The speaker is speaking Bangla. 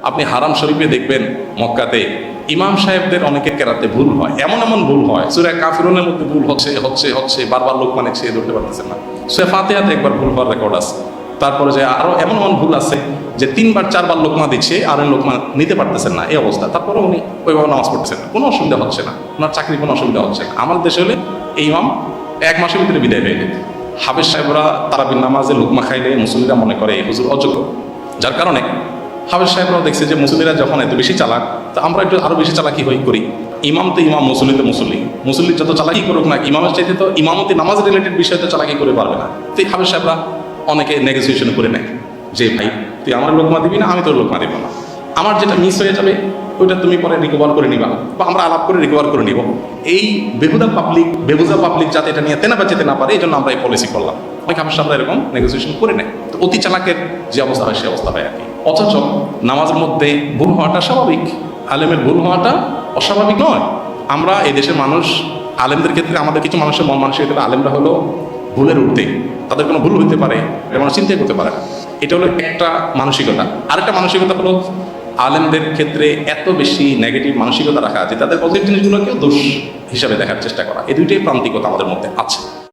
আপনি হারাম শরীফে দেখবেন মক্কাতে ইমাম সাহেবদের অনেকের কেরাতে ভুল হয়, এমন এমন ভুল হয় সূরা কাফিরুনের মধ্যে ভুল হচ্ছে বারবার লোকমানে ছেয়ে ধরতে পারতেছেন না। সূরা ফাতিহাতে একবার ভুল হওয়ার রেকর্ড আছে। তারপরে যে আরো এমন এমন ভুল আছে যে 3বার 4বার লোকমা দিচ্ছে আর লোকমা নিতে পারতেছেন না, এই অবস্থা। তারপরে উনি ওইভাবে নামাজ পড়তেছেন না, কোনো অসুবিধা হচ্ছে না, ওনার চাকরি কোনো অসুবিধা হচ্ছে না। আমার দেশে হলে এই ইমাম 1 মাসের ভিতরে বিদায় হয়ে যেত। হাফেজ সাহেবরা তারাবির নামাজে লোকমা খাইলে মুসল্লিরা মনে করে এই হুজুর অযোগ্য, যার কারণে হাফেজ সাহেবরাও দেখছে যে মুসল্লিরা যখন এত বেশি চালাক, তো আমরা একটু আরো বেশি চালাকি করি। ইমাম তো ইমাম, মুসল্লি তো মুসল্লি যত চালাকি করুক না, ইমামের চাইতে তো ইমামতি নামাজ রিলেটেড বিষয়ে তো চালাকি করে পারবে না। তো হাফেজ সাহেবরা অনেকে নেগোসিয়েশন করে নেয় যে ভাই তুই আমার লোকমা দিবি না, আমি তোর লোকমা দিব না, আমার যেটা মিস হয়ে যাবে ওইটা তুমি পরে রিকভার করে নিবা বা আমরা আলাপ করে রিকভার করে নিব। এই বেহুদা পাবলিক যাতে এটা নিয়ে তেনা বাঁচাতে না পারে, এই জন্য আমরা এই পলিসি করলাম। অনেক হাফেজ সাহেবরা এরকম নেগোসিয়েশন করে নেয়। তো অতি চালাকের যে অবস্থা হয় সে অবস্থা হয় আর কি। অথচ নামাজের মধ্যে ভুল হওয়াটা স্বাভাবিক, আলেমের ভুল হওয়াটা অস্বাভাবিক নয়। আমরা এই দেশের মানুষ, আলেমদের ক্ষেত্রে আমাদের কিছু মানুষের মন মানসিকতা, আলেমরা হলো ভুলের ঊর্ধ্বে, তাদের কোনো ভুল হইতে পারে এটা মানুষ চিন্তাই করতে পারে না। এটা হলো একটা মানসিকতা। আরেকটা মানসিকতা হলো আলেমদের ক্ষেত্রে এত বেশি নেগেটিভ মানসিকতা রাখা যে তাদের পজিটিভ জিনিসগুলোকেও দোষ হিসাবে দেখার চেষ্টা করা। এই দুইটাই প্রান্তিকতা আমাদের মধ্যে আছে।